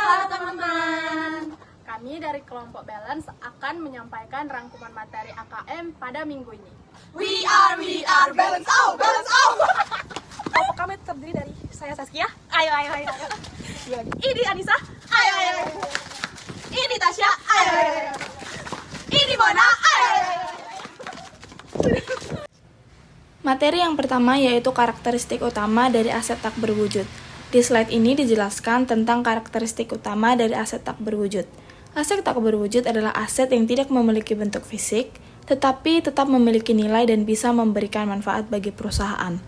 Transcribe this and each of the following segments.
Halo teman-teman. Kami dari kelompok Balance akan menyampaikan rangkuman materi AKM pada minggu ini. We are balance out. Kelompok kami terdiri dari saya Saskia. Ayo. Ini Anissa. Ayo. Ini Tasya. Ayo. Ini Mona. Ayo. Materi yang pertama yaitu karakteristik utama dari aset tak berwujud. Di slide ini dijelaskan tentang karakteristik utama dari aset tak berwujud. Aset tak berwujud adalah aset yang tidak memiliki bentuk fisik, tetapi tetap memiliki nilai dan bisa memberikan manfaat bagi perusahaan.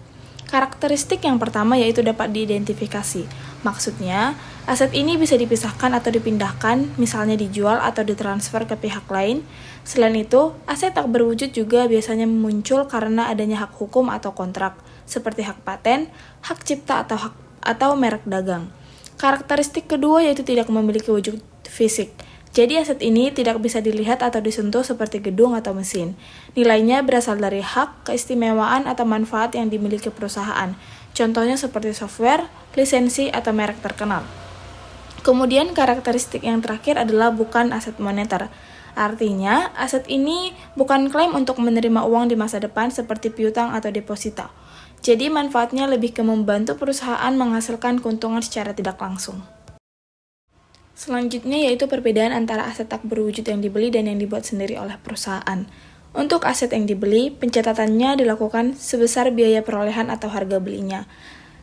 Karakteristik yang pertama yaitu dapat diidentifikasi. Maksudnya, aset ini bisa dipisahkan atau dipindahkan, misalnya dijual atau ditransfer ke pihak lain. Selain itu, aset tak berwujud juga biasanya muncul karena adanya hak hukum atau kontrak, seperti hak paten, hak cipta atau merek dagang. Karakteristik kedua yaitu tidak memiliki wujud fisik. Jadi aset ini tidak bisa dilihat atau disentuh seperti gedung atau mesin. Nilainya berasal dari hak, keistimewaan, atau manfaat yang dimiliki perusahaan. Contohnya seperti software, lisensi, atau merek terkenal. Kemudian karakteristik yang terakhir adalah bukan aset moneter. Artinya, aset ini bukan klaim untuk menerima uang di masa depan seperti piutang atau deposita. Jadi manfaatnya lebih ke membantu perusahaan menghasilkan keuntungan secara tidak langsung. Selanjutnya yaitu perbedaan antara aset tak berwujud yang dibeli dan yang dibuat sendiri oleh perusahaan. Untuk aset yang dibeli, pencatatannya dilakukan sebesar biaya perolehan atau harga belinya.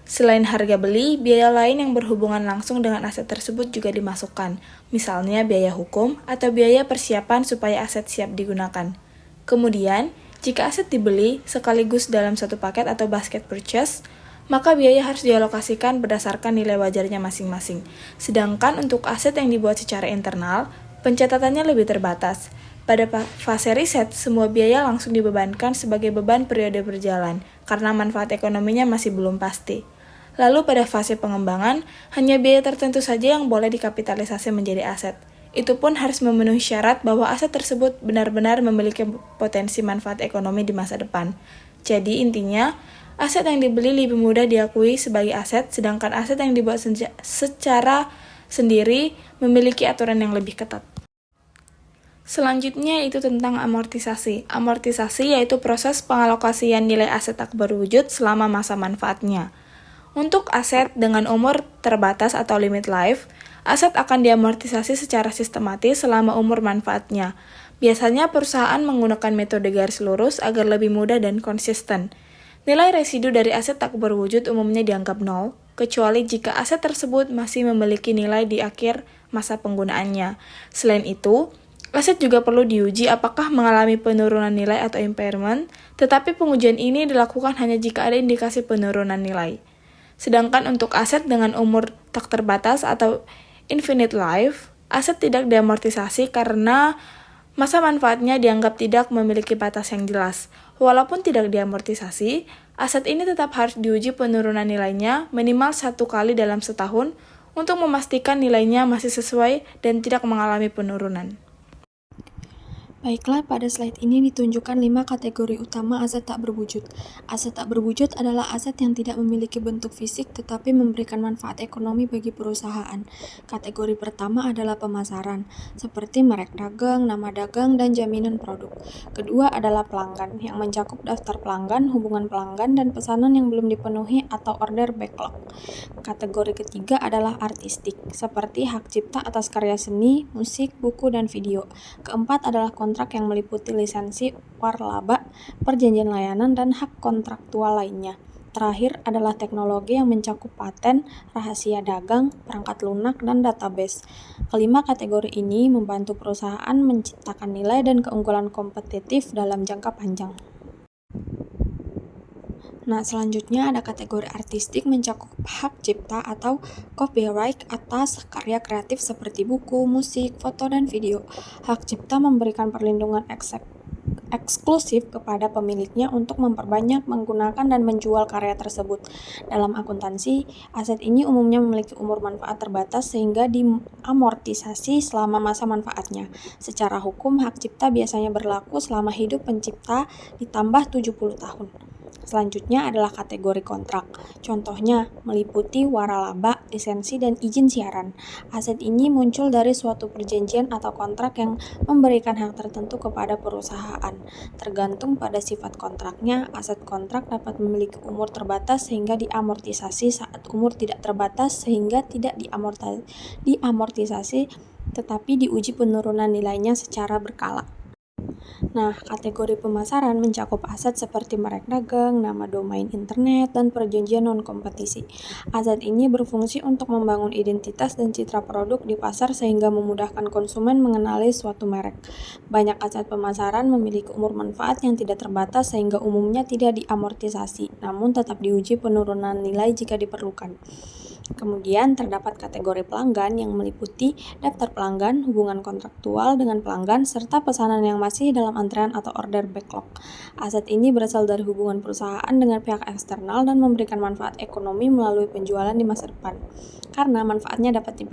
Selain harga beli, biaya lain yang berhubungan langsung dengan aset tersebut juga dimasukkan, misalnya biaya hukum atau biaya persiapan supaya aset siap digunakan. Kemudian, jika aset dibeli sekaligus dalam satu paket atau basket purchase, maka biaya harus dialokasikan berdasarkan nilai wajarnya masing-masing. Sedangkan untuk aset yang dibuat secara internal, pencatatannya lebih terbatas. Pada fase riset, semua biaya langsung dibebankan sebagai beban periode berjalan, karena manfaat ekonominya masih belum pasti. Lalu pada fase pengembangan, hanya biaya tertentu saja yang boleh dikapitalisasi menjadi aset. Itu pun harus memenuhi syarat bahwa aset tersebut benar-benar memiliki potensi manfaat ekonomi di masa depan. Jadi intinya, aset yang dibeli lebih mudah diakui sebagai aset, sedangkan aset yang dibuat secara sendiri memiliki aturan yang lebih ketat. Selanjutnya itu tentang amortisasi. Amortisasi yaitu proses pengalokasian nilai aset tak berwujud selama masa manfaatnya. Untuk aset dengan umur terbatas atau limit life, aset akan diamortisasi secara sistematis selama umur manfaatnya. Biasanya perusahaan menggunakan metode garis lurus agar lebih mudah dan konsisten. Nilai residu dari aset tak berwujud umumnya dianggap nol, kecuali jika aset tersebut masih memiliki nilai di akhir masa penggunaannya. Selain itu, aset juga perlu diuji apakah mengalami penurunan nilai atau impairment, tetapi pengujian ini dilakukan hanya jika ada indikasi penurunan nilai. Sedangkan untuk aset dengan umur tak terbatas atau infinite life, aset tidak diamortisasi karena masa manfaatnya dianggap tidak memiliki batas yang jelas. Walaupun tidak diamortisasi, aset ini tetap harus diuji penurunan nilainya minimal 1 kali dalam setahun untuk memastikan nilainya masih sesuai dan tidak mengalami penurunan. Baiklah, pada slide ini ditunjukkan 5 kategori utama aset tak berwujud. Aset tak berwujud adalah aset yang tidak memiliki bentuk fisik tetapi memberikan manfaat ekonomi bagi perusahaan. Kategori pertama adalah pemasaran, seperti merek dagang, nama dagang, dan jaminan produk. Kedua adalah pelanggan, yang mencakup daftar pelanggan, hubungan pelanggan, dan pesanan yang belum dipenuhi atau order backlog. Kategori ketiga adalah artistik, seperti hak cipta atas karya seni, musik, buku, dan video. Keempat adalah kontrak yang meliputi lisensi, warlaba, perjanjian layanan, dan hak kontraktual lainnya. Terakhir adalah teknologi yang mencakup paten, rahasia dagang, perangkat lunak, dan database. Kelima kategori ini membantu perusahaan menciptakan nilai dan keunggulan kompetitif dalam jangka panjang. Nah, selanjutnya ada kategori artistik mencakup hak cipta atau copyright atas karya kreatif seperti buku, musik, foto, dan video. Hak cipta memberikan perlindungan eksklusif kepada pemiliknya untuk memperbanyak, menggunakan, dan menjual karya tersebut. Dalam akuntansi, aset ini umumnya memiliki umur manfaat terbatas sehingga diamortisasi selama masa manfaatnya. Secara hukum, hak cipta biasanya berlaku selama hidup pencipta ditambah 70 tahun. Selanjutnya adalah kategori kontrak. Contohnya meliputi waralaba, lisensi, dan izin siaran. Aset ini muncul dari suatu perjanjian atau kontrak yang memberikan hak tertentu kepada perusahaan. Tergantung pada sifat kontraknya, aset kontrak dapat memiliki umur terbatas sehingga diamortisasi saat umur tidak terbatas sehingga tidak diamortisasi tetapi diuji penurunan nilainya secara berkala. Nah, kategori pemasaran mencakup aset seperti merek dagang, nama domain internet, dan perjanjian non-kompetisi. Aset ini berfungsi untuk membangun identitas dan citra produk di pasar sehingga memudahkan konsumen mengenali suatu merek. Banyak aset pemasaran memiliki umur manfaat yang tidak terbatas sehingga umumnya tidak diamortisasi, namun tetap diuji penurunan nilai jika diperlukan. Kemudian terdapat kategori pelanggan yang meliputi daftar pelanggan, hubungan kontraktual dengan pelanggan, serta pesanan yang masih dalam antrean atau order backlog. Aset ini berasal dari hubungan perusahaan dengan pihak eksternal dan memberikan manfaat ekonomi melalui penjualan di masa depan. Karena manfaatnya dapat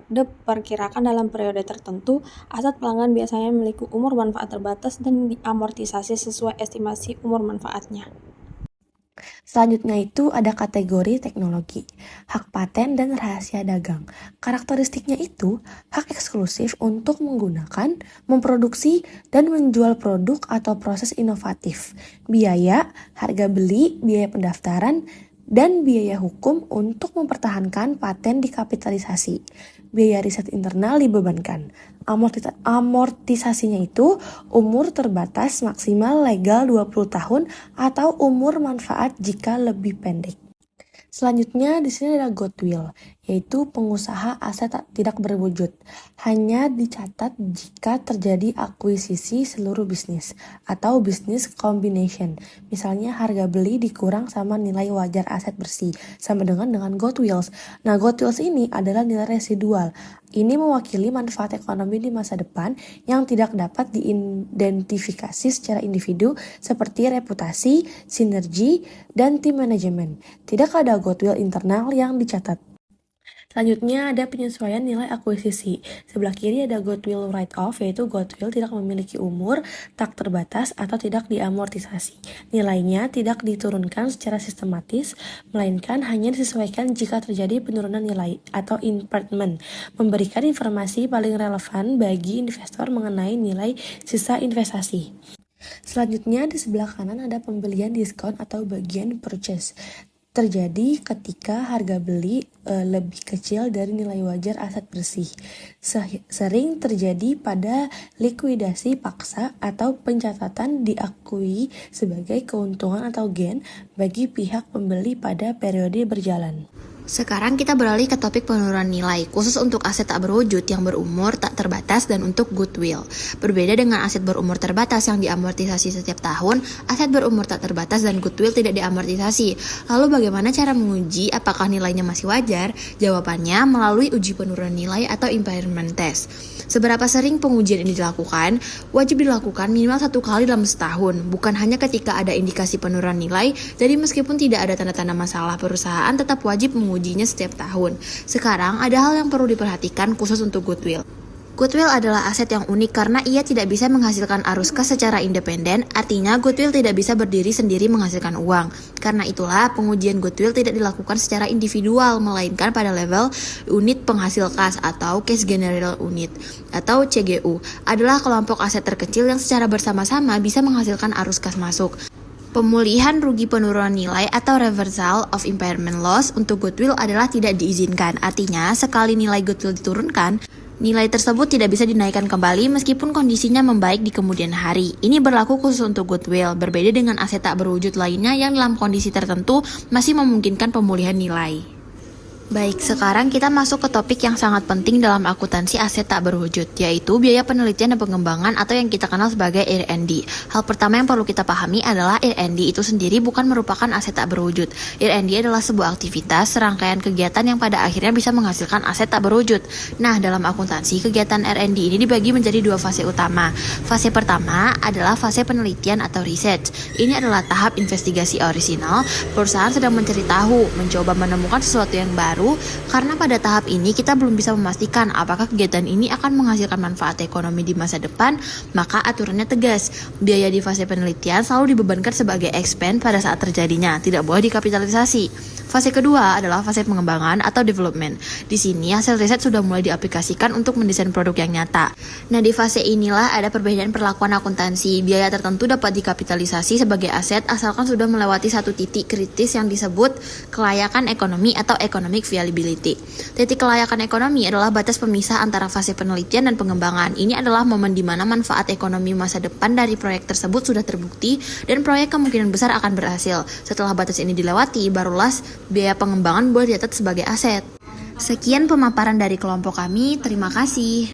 diperkirakan dalam periode tertentu, aset pelanggan biasanya memiliki umur manfaat terbatas dan diamortisasi sesuai estimasi umur manfaatnya. Selanjutnya itu ada kategori teknologi, hak paten dan rahasia dagang. Karakteristiknya itu hak eksklusif untuk menggunakan, memproduksi, dan menjual produk atau proses inovatif. Biaya, harga beli, biaya pendaftaran, dan biaya hukum untuk mempertahankan paten dikapitalisasi. Biaya riset internal dibebankan. Amortisasinya itu umur terbatas maksimal legal 20 tahun atau umur manfaat jika lebih pendek. Selanjutnya di sini ada goodwill, yaitu pengusaha aset tidak berwujud. Hanya dicatat jika terjadi akuisisi seluruh bisnis atau business combination. Misalnya harga beli dikurang sama nilai wajar aset bersih, sama dengan goodwills. Nah, goodwills ini adalah nilai residual. Ini mewakili manfaat ekonomi di masa depan yang tidak dapat diidentifikasi secara individu seperti reputasi, sinergi, dan tim manajemen. Tidak ada goodwill internal yang dicatat. Selanjutnya ada penyesuaian nilai akuisisi. Sebelah kiri ada goodwill write-off, yaitu goodwill tidak memiliki umur, tak terbatas, atau tidak diamortisasi. Nilainya tidak diturunkan secara sistematis, melainkan hanya disesuaikan jika terjadi penurunan nilai atau impairment, memberikan informasi paling relevan bagi investor mengenai nilai sisa investasi. Selanjutnya di sebelah kanan ada pembelian diskon atau bagian purchase. Terjadi ketika harga beli lebih kecil dari nilai wajar aset bersih. Sering terjadi pada likuidasi paksa atau pencatatan diakui sebagai keuntungan atau gain bagi pihak pembeli pada periode berjalan. Sekarang kita beralih ke topik penurunan nilai, khusus untuk aset tak berwujud yang berumur tak terbatas dan untuk goodwill. Berbeda dengan aset berumur terbatas yang diamortisasi setiap tahun, aset berumur tak terbatas dan goodwill tidak diamortisasi. Lalu bagaimana cara menguji apakah nilainya masih wajar? Jawabannya melalui uji penurunan nilai atau impairment test. Seberapa sering pengujian ini dilakukan? Wajib dilakukan minimal 1 kali dalam setahun, bukan hanya ketika ada indikasi penurunan nilai. Jadi meskipun tidak ada tanda-tanda masalah, perusahaan tetap wajib mengujinya setiap tahun. Sekarang ada hal yang perlu diperhatikan khusus untuk goodwill. Goodwill adalah aset yang unik karena ia tidak bisa menghasilkan arus kas secara independen, artinya goodwill tidak bisa berdiri sendiri menghasilkan uang. Karena itulah pengujian goodwill tidak dilakukan secara individual, melainkan pada level unit penghasil kas atau Cash General Unit atau CGU, adalah kelompok aset terkecil yang secara bersama-sama bisa menghasilkan arus kas masuk. Pemulihan rugi penurunan nilai atau reversal of impairment loss untuk goodwill adalah tidak diizinkan. Artinya, sekali nilai goodwill diturunkan, nilai tersebut tidak bisa dinaikkan kembali meskipun kondisinya membaik di kemudian hari. Ini berlaku khusus untuk goodwill, berbeda dengan aset tak berwujud lainnya yang dalam kondisi tertentu masih memungkinkan pemulihan nilai. Baik, sekarang kita masuk ke topik yang sangat penting dalam akuntansi aset tak berwujud, yaitu biaya penelitian dan pengembangan atau yang kita kenal sebagai R&D. Hal pertama yang perlu kita pahami adalah R&D itu sendiri bukan merupakan aset tak berwujud. R&D adalah sebuah aktivitas, serangkaian kegiatan yang pada akhirnya bisa menghasilkan aset tak berwujud. Nah, dalam akuntansi, kegiatan R&D ini dibagi menjadi 2 fase utama. Fase pertama adalah fase penelitian atau research. Ini adalah tahap investigasi orisinal. Perusahaan sedang mencari tahu, mencoba menemukan sesuatu yang baru baru karena pada tahap ini kita belum bisa memastikan apakah kegiatan ini akan menghasilkan manfaat ekonomi di masa depan, maka aturannya tegas. Biaya di fase penelitian selalu dibebankan sebagai expense pada saat terjadinya, tidak boleh dikapitalisasi. Fase kedua adalah fase pengembangan atau development. Di sini hasil riset sudah mulai diaplikasikan untuk mendesain produk yang nyata. Nah, di fase inilah ada perbedaan perlakuan akuntansi. Biaya tertentu dapat dikapitalisasi sebagai aset asalkan sudah melewati satu titik kritis yang disebut kelayakan ekonomi atau economic viability. Titik kelayakan ekonomi adalah batas pemisah antara fase penelitian dan pengembangan. Ini adalah momen di mana manfaat ekonomi masa depan dari proyek tersebut sudah terbukti dan proyek kemungkinan besar akan berhasil. Setelah batas ini dilewati, barulah biaya pengembangan boleh dicatat sebagai aset. Sekian pemaparan dari kelompok kami, terima kasih.